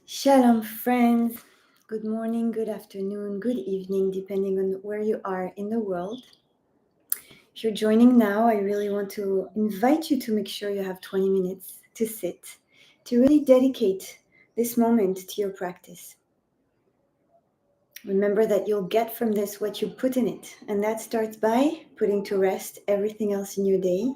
Shalom, friends. Good morning, good afternoon, good evening, depending on where you are in the world. If you're joining now, I really want to invite you to make sure you have 20 minutes to sit, to really dedicate this moment to your practice. Remember that you'll get from this what you put in it, and that starts by putting to rest everything else in your day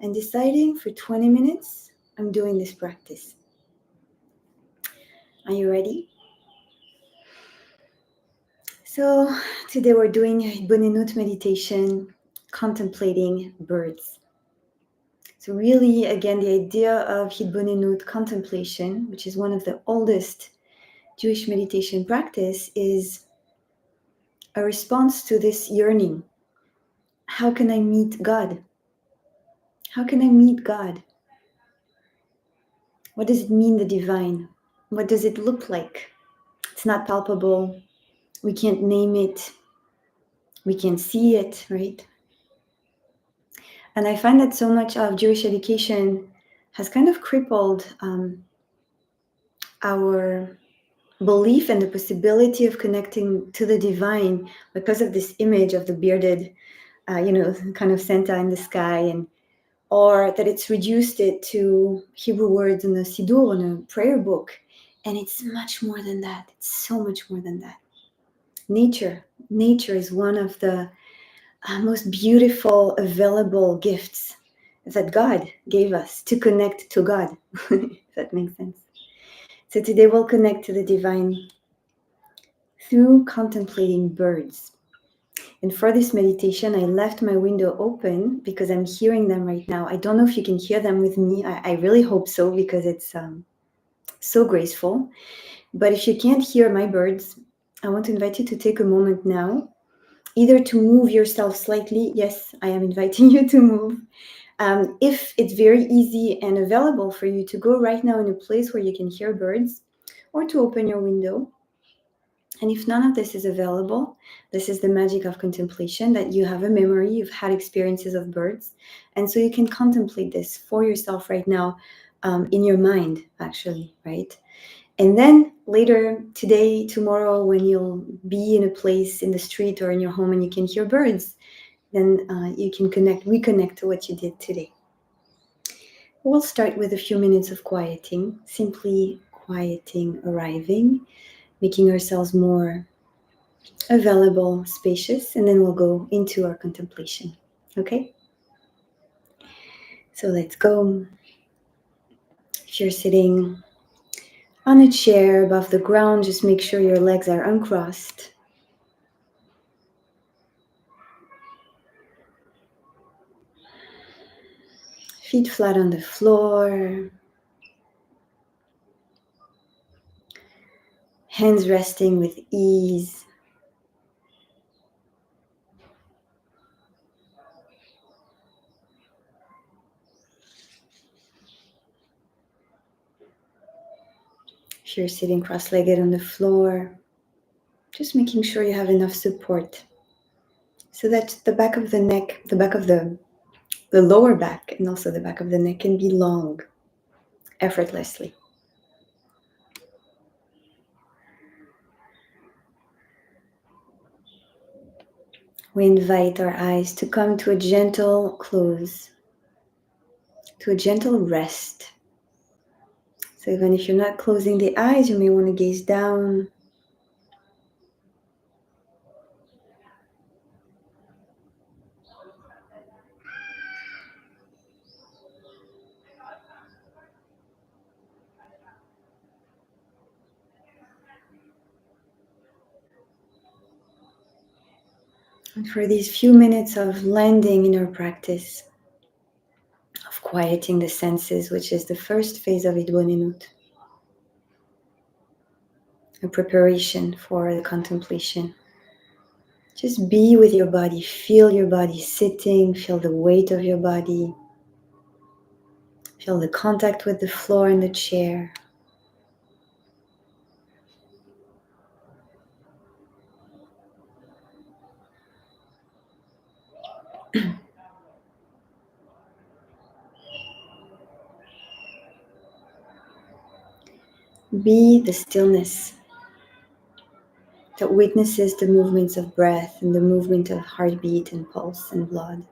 and deciding for 20 minutes, I'm doing this practice. Are you ready? So today we're doing Hitbonenut meditation, contemplating birds. So really, again, the idea of Hitbonenut contemplation, which is one of the oldest Jewish meditation practice, is a response to this yearning. How can I meet God? How can I meet God? What does it mean, the divine? What does it look like? It's not palpable. We can't name it. We can't see it, right? And I find that so much of Jewish education has kind of crippled our belief in the possibility of connecting to the divine because of this image of the bearded, kind of Santa in the sky, or that it's reduced it to Hebrew words in the Siddur, in a prayer book. And it's much more than that. It's so much more than that. Nature is one of the most beautiful available gifts that God gave us to connect to God, if that makes sense. So today we'll connect to the divine through contemplating birds. And for this meditation, I left my window open because I'm hearing them right now. I don't know if you can hear them with me. I really hope so, because it's so graceful. But if you can't hear my birds, I want to invite you to take a moment now, either to move yourself slightly. Yes, I am inviting you to move. If it's very easy and available for you to go right now in a place where you can hear birds, or to open your window. And if none of this is available, this is the magic of contemplation, that you have a memory, you've had experiences of birds. And so you can contemplate this for yourself right now, in your mind, actually, right? And then later, today, tomorrow, when you'll be in a place in the street or in your home and you can hear birds, then you can reconnect to what you did today. We'll start with a few minutes of quieting, simply quieting, arriving, making ourselves more available, spacious, and then we'll go into our contemplation. Okay? So let's go. If you're sitting on a chair above the ground, just make sure your legs are uncrossed. Feet flat on the floor. Hands resting with ease. If you're sitting cross-legged on the floor, just making sure you have enough support so that the back of the neck, the back of the lower back, and also the back of the neck can be long, effortlessly. We invite our eyes to come to a gentle close, to a gentle rest. So even if you're not closing the eyes, you may want to gaze down. And for these few minutes of landing in our practice, of quieting the senses, which is the first phase of Hitbonenut, a preparation for the contemplation. Just be with your body, feel your body sitting, feel the weight of your body, feel the contact with the floor and the chair. Be the stillness that witnesses the movements of breath and the movement of heartbeat and pulse and blood.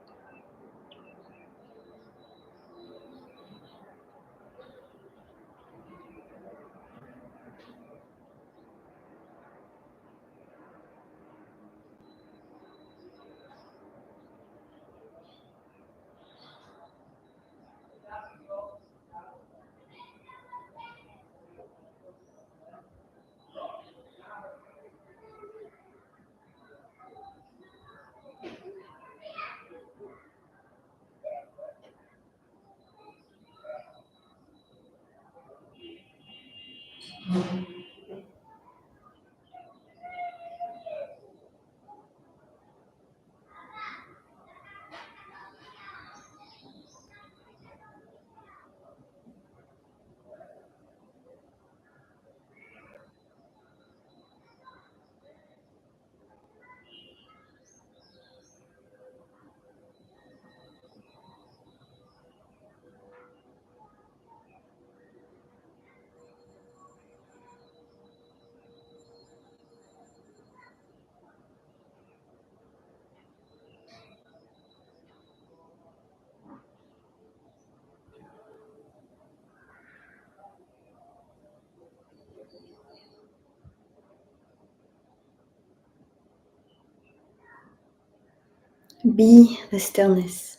Be the stillness.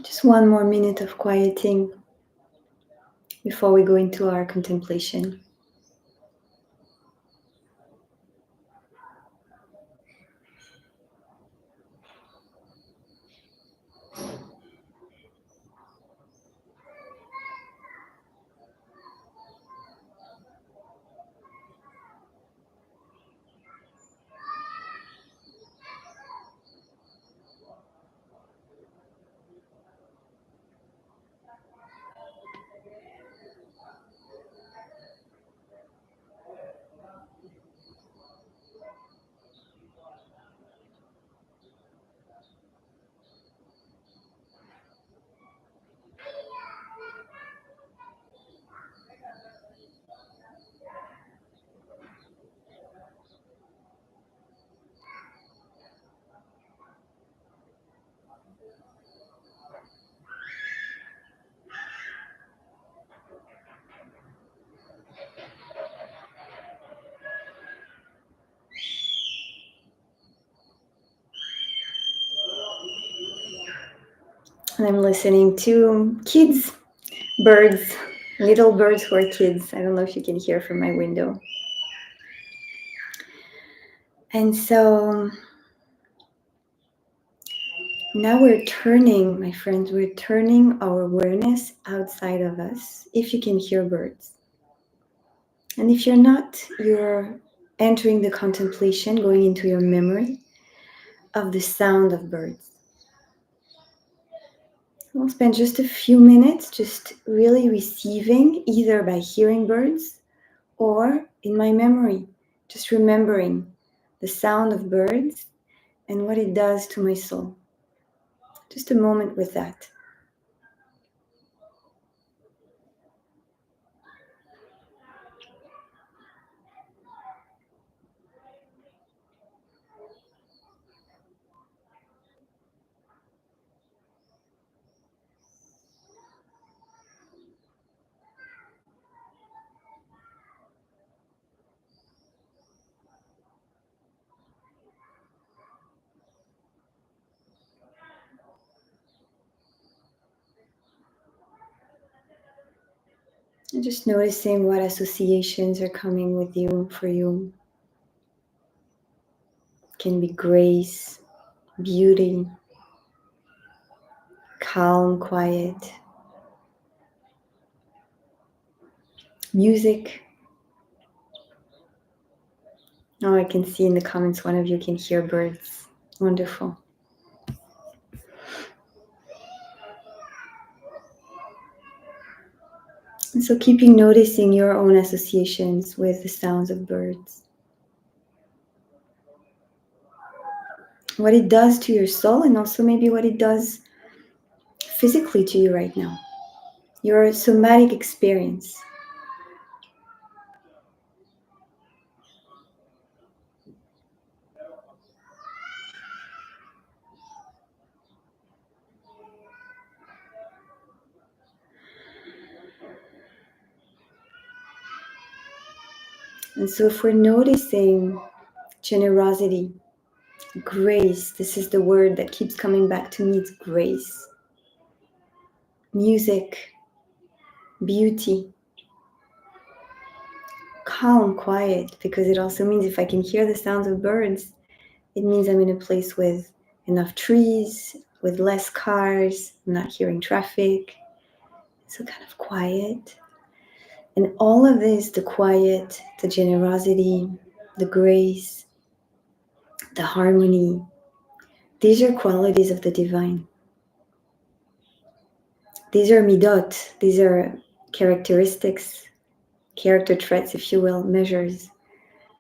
Just one more minute of quieting before we go into our contemplation. And I'm listening to kids, birds, little birds who are kids. I don't know if you can hear from my window. And so now we're turning, my friends, we're turning our awareness outside of us, if you can hear birds. And if you're not, you're entering the contemplation, going into your memory of the sound of birds. We'll spend just a few minutes just really receiving, either by hearing birds or in my memory, just remembering the sound of birds and what it does to my soul. Just a moment with that. And just noticing what associations are coming with you, for you. It can be grace, beauty, calm, quiet, music. Oh, I can see in the comments one of you can hear birds. Wonderful. And so keeping noticing your own associations with the sounds of birds. What it does to your soul, and also maybe what it does physically to you right now. Your somatic experience. And so if we're noticing generosity, grace, this is the word that keeps coming back to me, it's grace. Music, beauty, calm, quiet, because it also means if I can hear the sounds of birds, it means I'm in a place with enough trees, with less cars, I'm not hearing traffic. So kind of quiet. And all of this, the quiet, the generosity, the grace, the harmony, these are qualities of the divine. These are midot, these are characteristics, character traits, if you will, measures.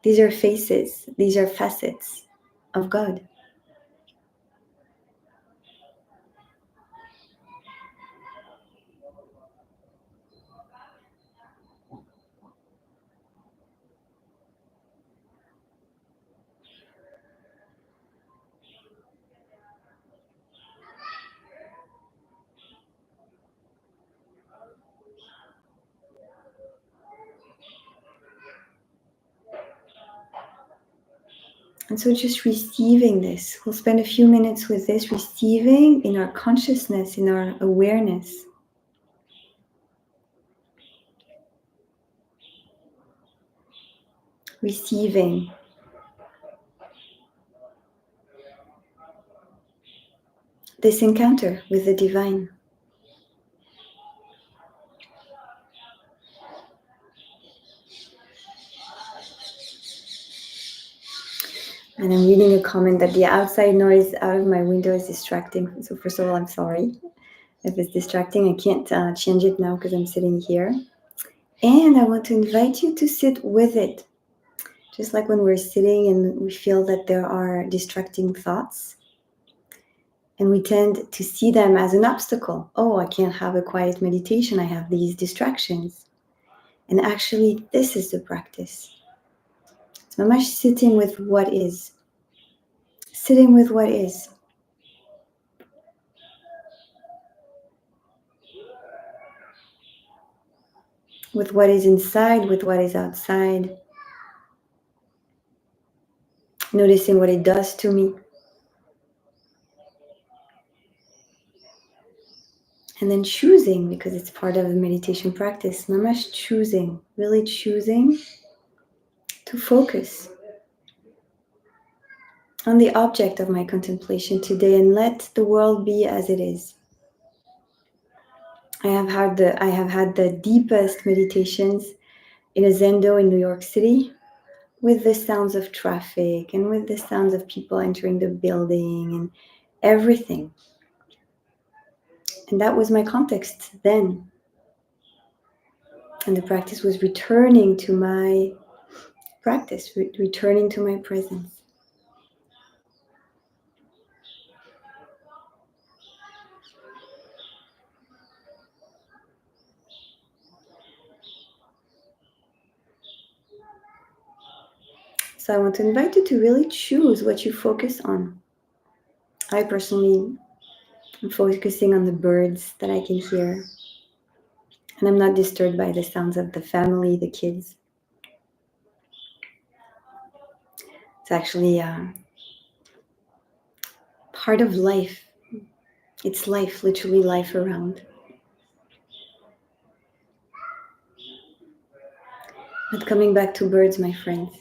These are faces, these are facets of God. And so just receiving this, we'll spend a few minutes with this, receiving in our consciousness, in our awareness. Receiving. This encounter with the divine. And I'm reading a comment that the outside noise out of my window is distracting. So first of all, I'm sorry if it's distracting. I can't change it now because I'm sitting here. And I want to invite you to sit with it. Just like when we're sitting and we feel that there are distracting thoughts. And we tend to see them as an obstacle. Oh, I can't have a quiet meditation. I have these distractions. And actually, this is the practice. It's mamash sitting with what is. Sitting with what is. With what is inside, with what is outside. Noticing what it does to me. And then choosing, because it's part of the meditation practice, mamash choosing, really choosing to focus on the object of my contemplation today and let the world be as it is. I have had the deepest meditations in a zendo in New York City with the sounds of traffic and with the sounds of people entering the building and everything. And that was my context then. And the practice was returning to my practice, returning to my presence. So I want to invite you to really choose what you focus on. I personally am focusing on the birds that I can hear. And I'm not disturbed by the sounds of the family, the kids. It's actually part of life. It's life, literally life around. But coming back to birds, my friends,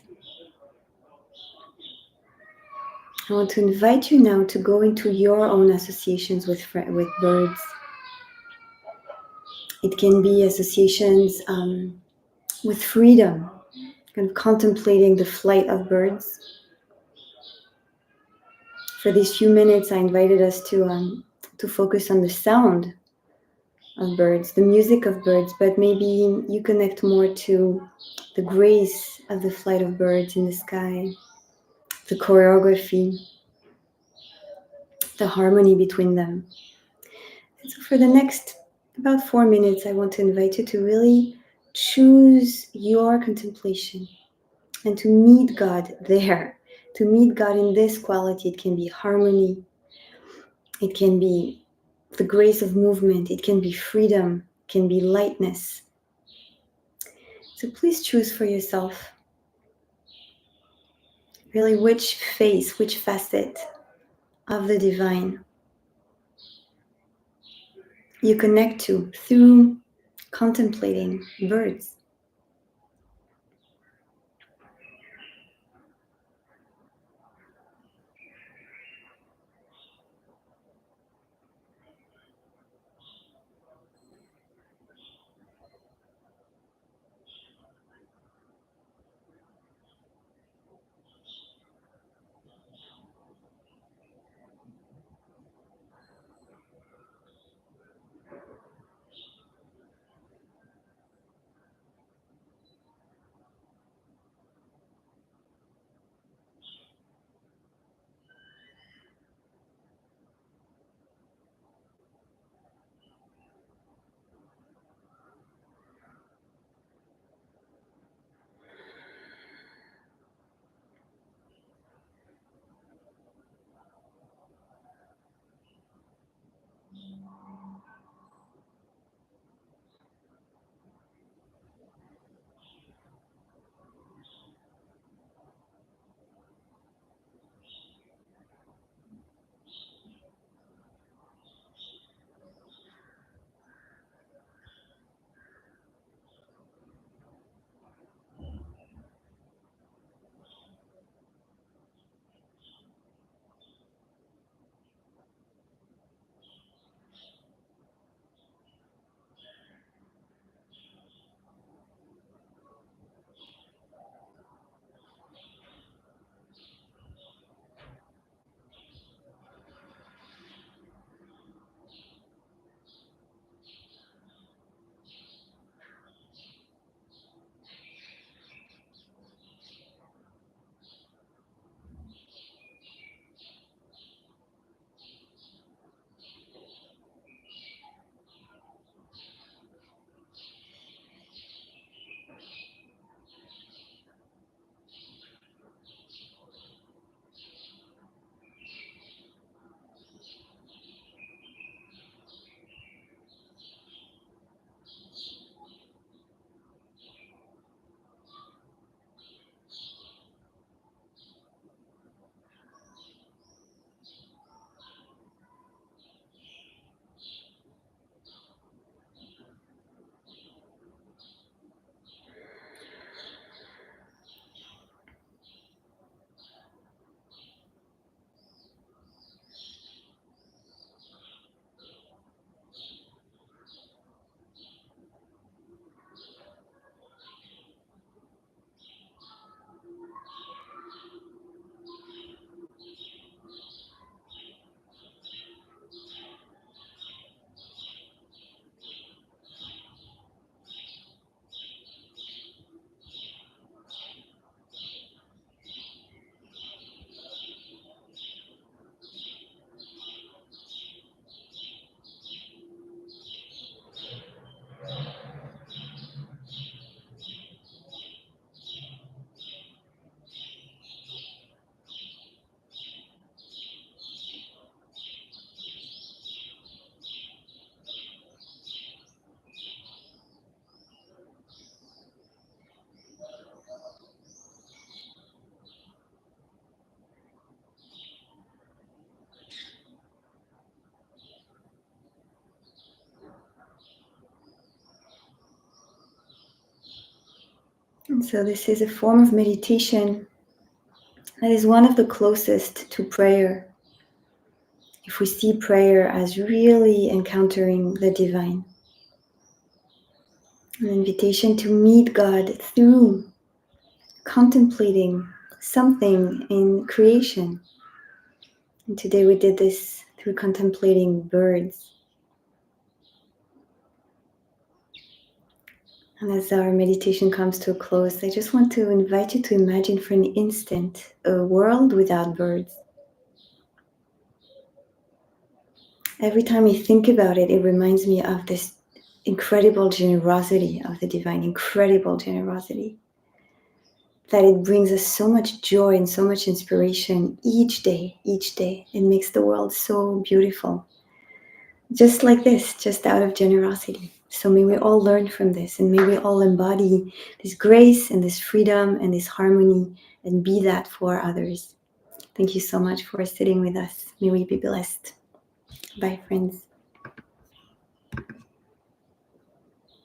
I want to invite you now to go into your own associations with birds. It can be associations with freedom, kind of contemplating the flight of birds. For these few minutes, I invited us to focus on the sound of birds, the music of birds, but maybe you connect more to the grace of the flight of birds in the sky, the choreography, the harmony between them. And so for the next about 4 minutes, I want to invite you to really choose your contemplation and to meet God there, to meet God in this quality. It can be harmony, it can be the grace of movement, it can be freedom, it can be lightness. So please choose for yourself really which face, which facet of the divine you connect to through contemplating birds. And so this is a form of meditation that is one of the closest to prayer. If we see prayer as really encountering the divine, an invitation to meet God through contemplating something in creation. And today we did this through contemplating birds. And as our meditation comes to a close, I just want to invite you to imagine for an instant a world without birds. Every time I think about it, it reminds me of this incredible generosity of the divine, incredible generosity. That it brings us so much joy and so much inspiration each day, each day. It makes the world so beautiful. Just like this, just out of generosity. So may we all learn from this, and may we all embody this grace and this freedom and this harmony and be that for others. Thank you so much for sitting with us. May we be blessed. Bye, friends.